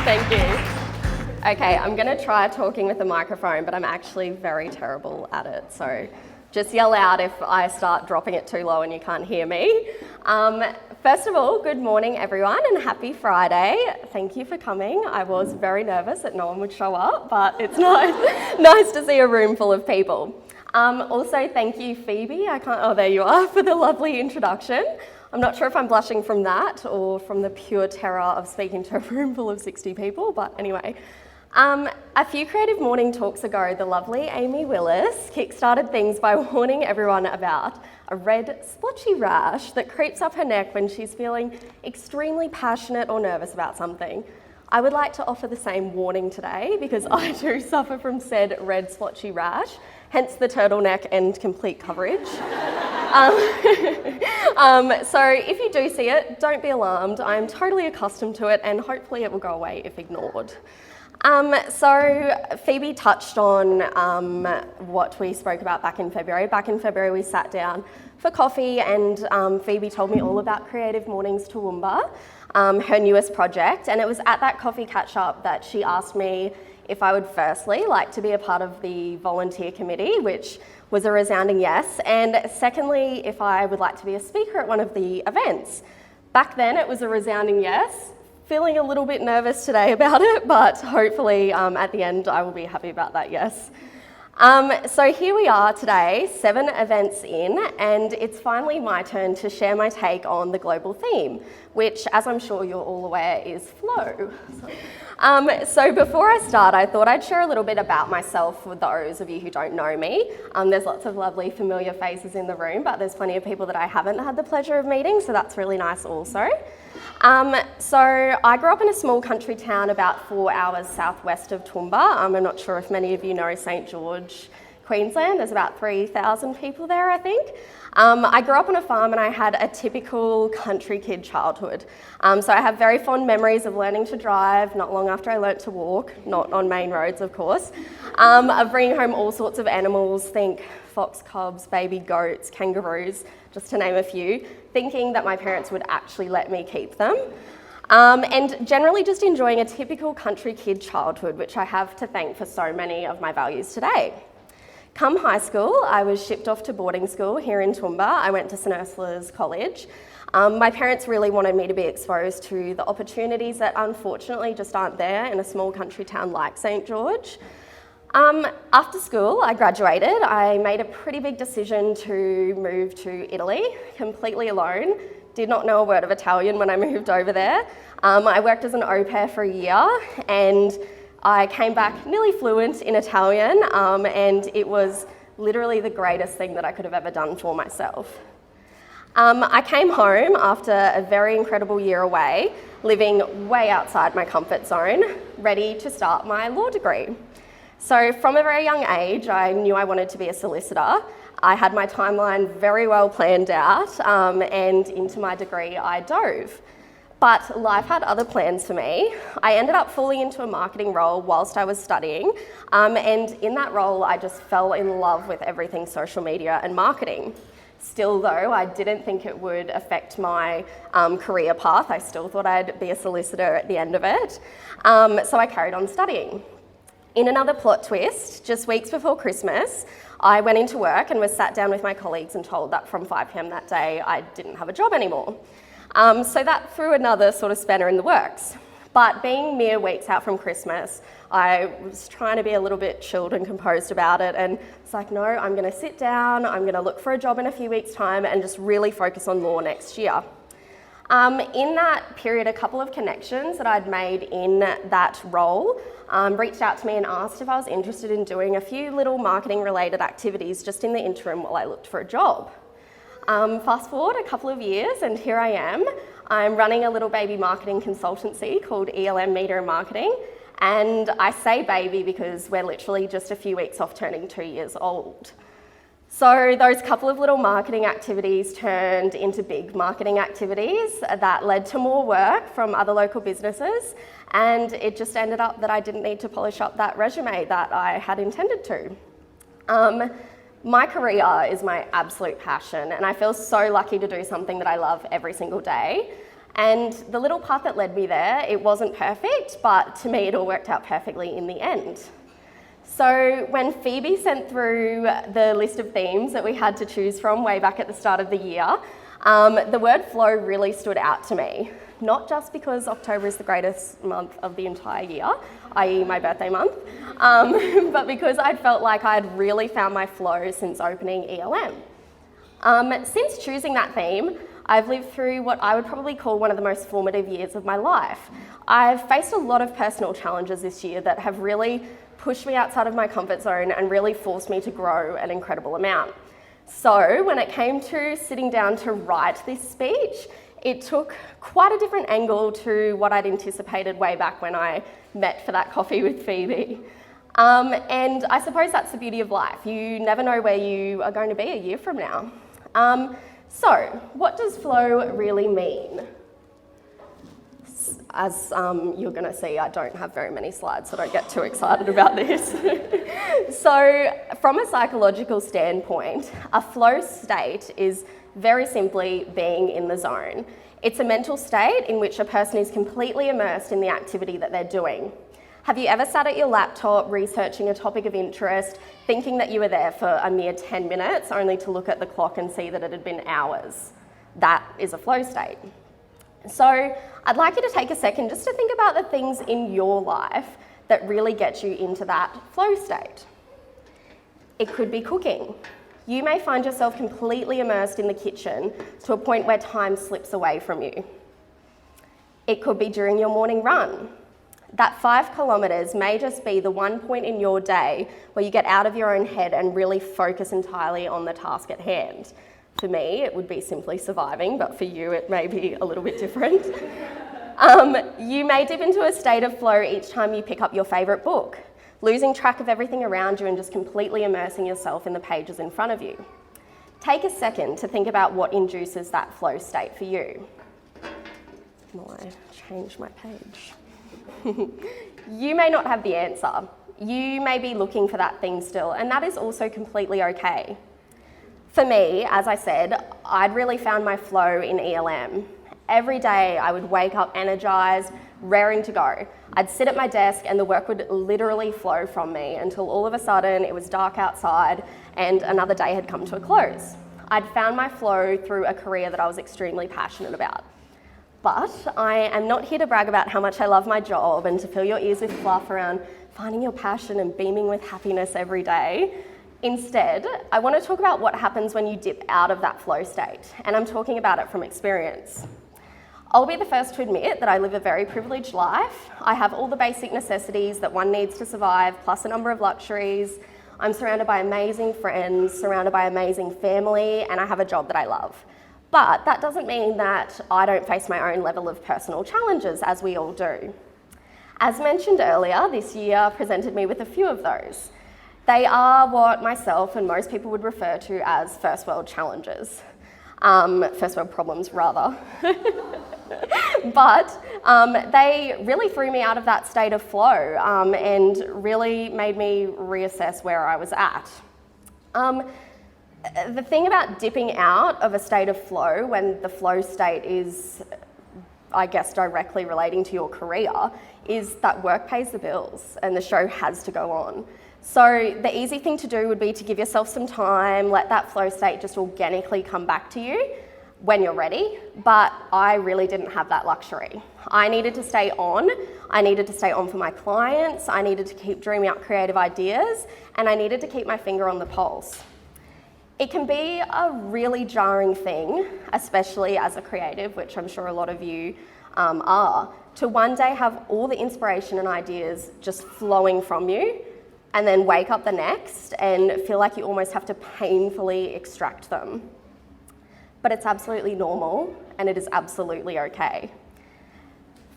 Thank you. Okay, I'm going to try talking with the microphone, but I'm actually very terrible at it. So just yell out if I start dropping it too low and you can't hear me. First of all, good morning everyone and happy Friday. Thank you for coming. I was very nervous that no one would show up, but it's nice to see a room full of people. Also, thank you Phoebe, there you are, for the lovely introduction. I'm not sure if I'm blushing from that or from the pure terror of speaking to a room full of 60 people, but anyway. A few Creative Morning talks ago, the lovely Amy Willis kickstarted things by warning everyone about a red splotchy rash that creeps up her neck when she's feeling extremely passionate or nervous about something. I would like to offer the same warning today because I too suffer from said red splotchy rash, hence the turtleneck and complete coverage. So if you do see it, don't be alarmed. I'm totally accustomed to it and hopefully it will go away if ignored. So Phoebe touched on what we spoke about back in February. Back in February we sat down for coffee and Phoebe told me all about Creative Mornings Toowoomba, her newest project, and it was at that coffee catch-up that she asked me if I would firstly like to be a part of the volunteer committee, which was a resounding yes, and secondly, if I would like to be a speaker at one of the events. Back then it was a resounding yes. Feeling a little bit nervous today about it, but hopefully at the end I will be happy about that yes. So here we are today, 7 events in, and it's finally my turn to share my take on the global theme, which, as I'm sure you're all aware, is flow. So before I start, I thought I'd share a little bit about myself for those of you who don't know me. There's lots of lovely familiar faces in the room, but there's plenty of people that I haven't had the pleasure of meeting, so that's really nice also. So I grew up in a small country town about 4 hours southwest of Toowoomba. I'm not sure if many of you know St George, Queensland. There's about 3,000 people there, I think. I grew up on a farm and I had a typical country kid childhood. So I have very fond memories of learning to drive, not long after I learnt to walk, not on main roads of course, of bringing home all sorts of animals, think fox cubs, baby goats, kangaroos, just to name a few, thinking that my parents would actually let me keep them. And generally just enjoying a typical country kid childhood, which I have to thank for so many of my values today. Come high school, I was shipped off to boarding school here in Toowoomba. I went to St Ursula's College. My parents really wanted me to be exposed to the opportunities that unfortunately just aren't there in a small country town like St George. After school, I graduated. I made a pretty big decision to move to Italy, completely alone. Did not know a word of Italian when I moved over there. I worked as an au pair for a year and I came back nearly fluent in Italian, and it was literally the greatest thing that I could have ever done for myself. I came home after a very incredible year away, living way outside my comfort zone, ready to start my law degree. So from a very young age, I knew I wanted to be a solicitor. I had my timeline very well planned out, and into my degree I dove. But life had other plans for me. I ended up falling into a marketing role whilst I was studying, and in that role I just fell in love with everything social media and marketing. Still though, I didn't think it would affect my career path. I still thought I'd be a solicitor at the end of it, so I carried on studying. In another plot twist, just weeks before Christmas, I went into work and was sat down with my colleagues and told that from 5 p.m. that day I didn't have a job anymore. So that threw another sort of spanner in the works. But being mere weeks out from Christmas, I was trying to be a little bit chilled and composed about it, and it's like, no, I'm going to sit down, I'm going to look for a job in a few weeks' time and just really focus on law next year. In that period, a couple of connections that I'd made in that role reached out to me and asked if I was interested in doing a few little marketing related activities just in the interim while I looked for a job. Fast forward a couple of years and here I am. I'm running a little baby marketing consultancy called ELM Media and Marketing, and I say baby because we're literally just a few weeks off turning 2 years old. So those couple of little marketing activities turned into big marketing activities that led to more work from other local businesses, and it just ended up that I didn't need to polish up that resume that I had intended to. My career is my absolute passion, and I feel so lucky to do something that I love every single day. And the little path that led me there, it wasn't perfect, but to me it all worked out perfectly in the end. So when Phoebe sent through the list of themes that we had to choose from way back at the start of the year, the word flow really stood out to me. Not just because October is the greatest month of the entire year, i.e. my birthday month, but because I'd felt like I'd really found my flow since opening ELM. Since choosing that theme, I've lived through what I would probably call one of the most formative years of my life. I've faced a lot of personal challenges this year that have really pushed me outside of my comfort zone and really forced me to grow an incredible amount. So when it came to sitting down to write this speech, it took quite a different angle to what I'd anticipated way back when I met for that coffee with Phoebe. And I suppose that's the beauty of life. You never know where you are going to be a year from now. So what does flow really mean? As you're going to see, I don't have very many slides, so don't get too excited about this. So from a psychological standpoint, a flow state is very simply being in the zone. It's a mental state in which a person is completely immersed in the activity that they're doing. Have you ever sat at your laptop researching a topic of interest, thinking that you were there for a mere 10 minutes, only to look at the clock and see that it had been hours? That is a flow state. So I'd like you to take a second just to think about the things in your life that really get you into that flow state. It could be cooking. You may find yourself completely immersed in the kitchen to a point where time slips away from you. It could be during your morning run. That 5 kilometres may just be the one point in your day where you get out of your own head and really focus entirely on the task at hand. For me, it would be simply surviving, but for you, it may be a little bit different. You may dip into a state of flow each time you pick up your favourite book, losing track of everything around you and just completely immersing yourself in the pages in front of you. Take a second to think about what induces that flow state for you. Will I change my page? You may not have the answer. You may be looking for that thing still, and that is also completely okay. For me, as I said, I'd really found my flow in ELM. Every day I would wake up energised, raring to go. I'd sit at my desk and the work would literally flow from me until all of a sudden it was dark outside and another day had come to a close. I'd found my flow through a career that I was extremely passionate about. But I am not here to brag about how much I love my job and to fill your ears with fluff around finding your passion and beaming with happiness every day. Instead, I want to talk about what happens when you dip out of that flow state, and I'm talking about it from experience. I'll be the first to admit that I live a very privileged life. I have all the basic necessities that one needs to survive, plus a number of luxuries. I'm surrounded by amazing friends, surrounded by amazing family, and I have a job that I love. But that doesn't mean that I don't face my own level of personal challenges, as we all do. As mentioned earlier, this year presented me with a few of those. They are what myself and most people would refer to as first world challenges. First world problems, rather. But they really threw me out of that state of flow and really made me reassess where I was at. The thing about dipping out of a state of flow when the flow state is, I guess, directly relating to your career is that work pays the bills and the show has to go on. So the easy thing to do would be to give yourself some time, let that flow state just organically come back to you when you're ready, but I really didn't have that luxury. I needed to stay on. I needed to stay on for my clients. I needed to keep dreaming up creative ideas, and I needed to keep my finger on the pulse. It can be a really jarring thing, especially as a creative, which I'm sure a lot of you are, to one day have all the inspiration and ideas just flowing from you, and then wake up the next and feel like you almost have to painfully extract them. But it's absolutely normal, and it is absolutely okay.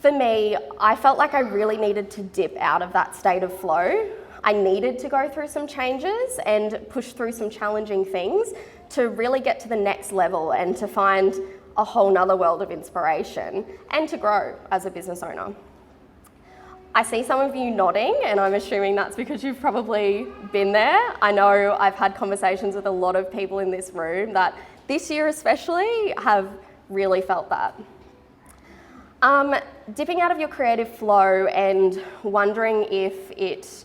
For me, I felt like I really needed to dip out of that state of flow. I needed to go through some changes and push through some challenging things to really get to the next level and to find a whole nother world of inspiration and to grow as a business owner. I see some of you nodding, and I'm assuming that's because you've probably been there. I know I've had conversations with a lot of people in this room that this year especially have really felt that. Dipping out of your creative flow and wondering if it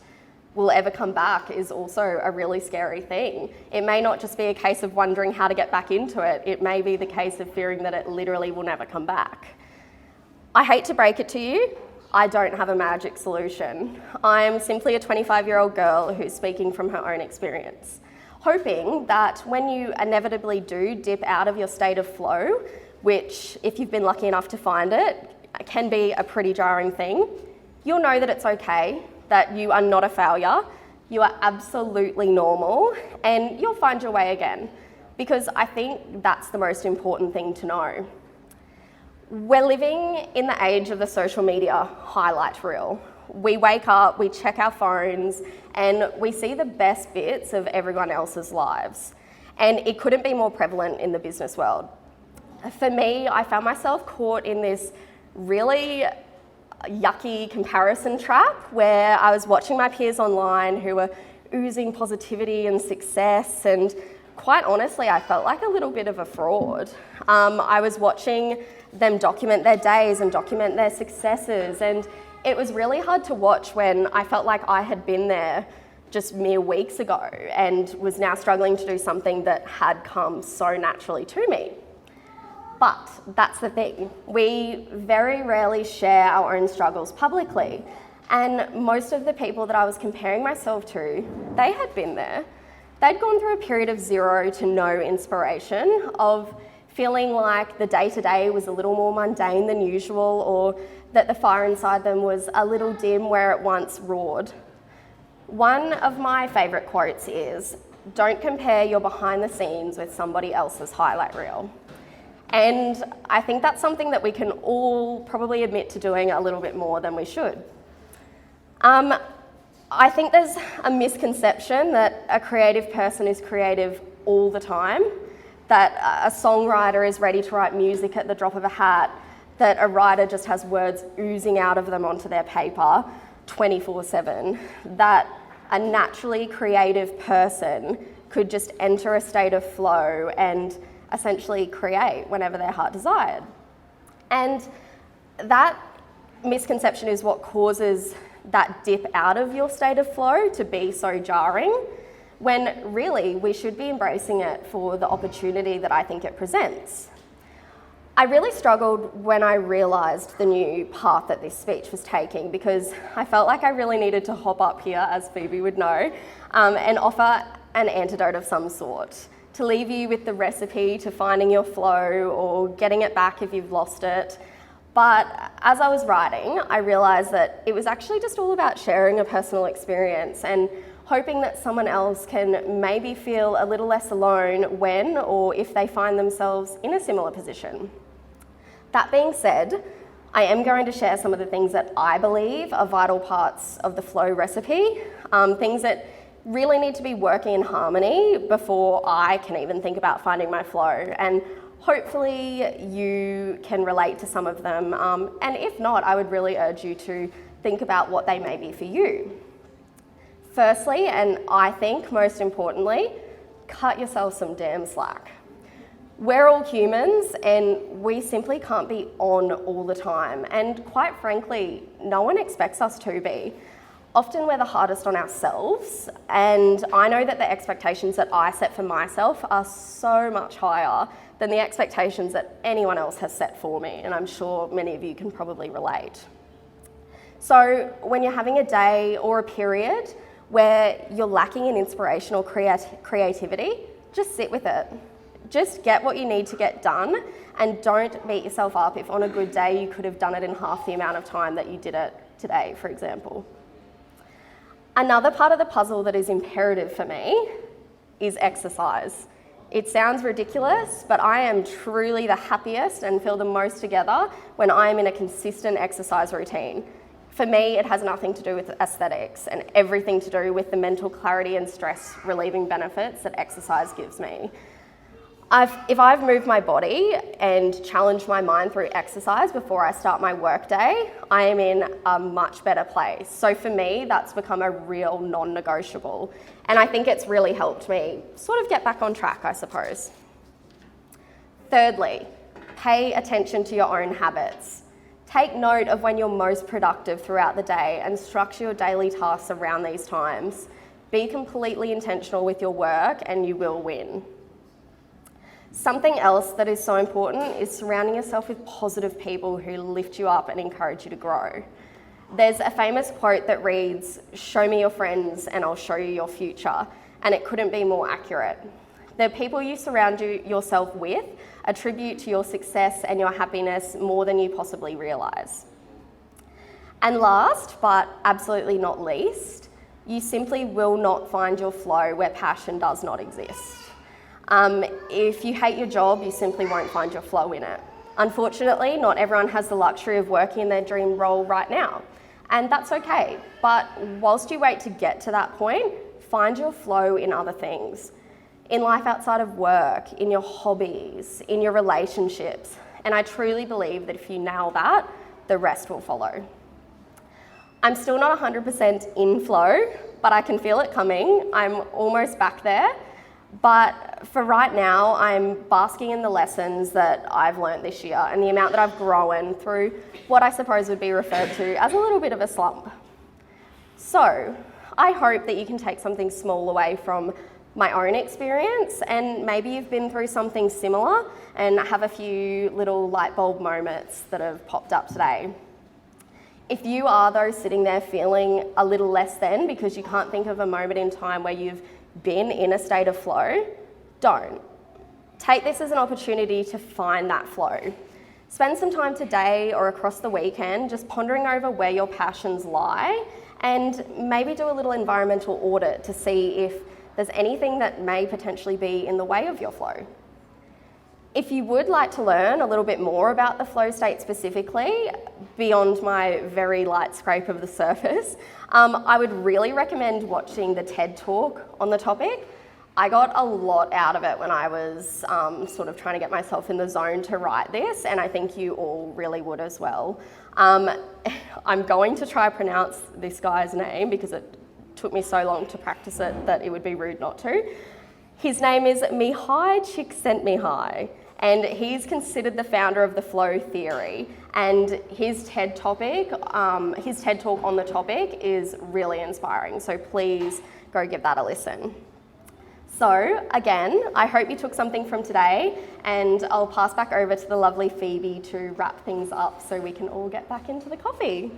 will ever come back is also a really scary thing. It may not just be a case of wondering how to get back into it. It may be the case of fearing that it literally will never come back. I hate to break it to you, I don't have a magic solution. I'm simply a 25-year-old girl who's speaking from her own experience, hoping that when you inevitably do dip out of your state of flow, which, if you've been lucky enough to find it, can be a pretty jarring thing, you'll know that it's okay, that you are not a failure, you are absolutely normal, and you'll find your way again. Because I think that's the most important thing to know. We're living in the age of the social media highlight reel. We wake up, we check our phones, and we see the best bits of everyone else's lives. And it couldn't be more prevalent in the business world. For me, I found myself caught in this really yucky comparison trap where I was watching my peers online who were oozing positivity and success, and quite honestly, I felt like a little bit of a fraud. I was watching them document their days and document their successes, and it was really hard to watch when I felt like I had been there just mere weeks ago and was now struggling to do something that had come so naturally to me. But that's the thing, we very rarely share our own struggles publicly, and most of the people that I was comparing myself to, they had been there. They'd gone through a period of 0 to no inspiration, of feeling like the day-to-day was a little more mundane than usual, or that the fire inside them was a little dim where it once roared. One of my favourite quotes is, "Don't compare your behind the scenes with somebody else's highlight reel." And I think that's something that we can all probably admit to doing a little bit more than we should. I think there's a misconception that a creative person is creative all the time, that a songwriter is ready to write music at the drop of a hat, that a writer just has words oozing out of them onto their paper 24/7, that a naturally creative person could just enter a state of flow and essentially create whenever their heart desired. And that misconception is what causes that dip out of your state of flow to be so jarring, when really we should be embracing it for the opportunity that I think it presents. I really struggled when I realised the new path that this speech was taking, because I felt like I really needed to hop up here, as Phoebe would know, and offer an antidote of some sort, to leave you with the recipe to finding your flow or getting it back if you've lost it. But as I was writing, I realised that it was actually just all about sharing a personal experience and hoping that someone else can maybe feel a little less alone when or if they find themselves in a similar position. That being said, I am going to share some of the things that I believe are vital parts of the flow recipe, things that really need to be working in harmony before I can even think about finding my flow. And hopefully you can relate to some of them. And if not, I would really urge you to think about what they may be for you. Firstly, and I think most importantly, cut yourself some damn slack. We're all humans and we simply can't be on all the time. And quite frankly, no one expects us to be. Often we're the hardest on ourselves, and I know that the expectations that I set for myself are so much higher than the expectations that anyone else has set for me, and I'm sure many of you can probably relate. So when you're having a day or a period where you're lacking in inspiration or creativity, just sit with it. Just get what you need to get done, and don't beat yourself up if on a good day you could have done it in half the amount of time that you did it today, for example. Another part of the puzzle that is imperative for me is exercise. It sounds ridiculous, but I am truly the happiest and feel the most together when I am in a consistent exercise routine. For me, it has nothing to do with aesthetics and everything to do with the mental clarity and stress relieving benefits that exercise gives me. If I've moved my body and challenged my mind through exercise before I start my workday, I am in a much better place. So for me, that's become a real non-negotiable. And I think it's really helped me sort of get back on track, I suppose. Thirdly, pay attention to your own habits. Take note of when you're most productive throughout the day and structure your daily tasks around these times. Be completely intentional with your work and you will win. Something else that is so important is surrounding yourself with positive people who lift you up and encourage you to grow. There's a famous quote that reads, "Show me your friends and I'll show you your future," and it couldn't be more accurate. The people you surround yourself with attribute to your success and your happiness more than you possibly realise. And last, but absolutely not least, you simply will not find your flow where passion does not exist. If you hate your job, you simply won't find your flow in it. Unfortunately, not everyone has the luxury of working in their dream role right now, and that's okay. But whilst you wait to get to that point, find your flow in other things. In life outside of work, in your hobbies, in your relationships. And I truly believe that if you nail that, the rest will follow. I'm still not 100% in flow, but I can feel it coming. I'm almost back there. But for right now, I'm basking in the lessons that I've learnt this year and the amount that I've grown through what I suppose would be referred to as a little bit of a slump. So I hope that you can take something small away from my own experience, and maybe you've been through something similar and have a few little light bulb moments that have popped up today. If you are though sitting there feeling a little less than because you can't think of a moment in time where you've been in a state of flow, don't. Take this as an opportunity to find that flow. Spend some time today or across the weekend just pondering over where your passions lie, and maybe do a little environmental audit to see if there's anything that may potentially be in the way of your flow. If you would like to learn a little bit more about the flow state specifically, beyond my very light scrape of the surface, I would really recommend watching the TED Talk on the topic. I got a lot out of it when I was sort of trying to get myself in the zone to write this, and I think you all really would as well. I'm going to try to pronounce this guy's name because it took me so long to practice it that it would be rude not to. His name is Mihai Csikszentmihalyi, and he's considered the founder of the flow theory. And his TED Talk on the topic is really inspiring. So please go give that a listen. So again, I hope you took something from today, and I'll pass back over to the lovely Phoebe to wrap things up so we can all get back into the coffee.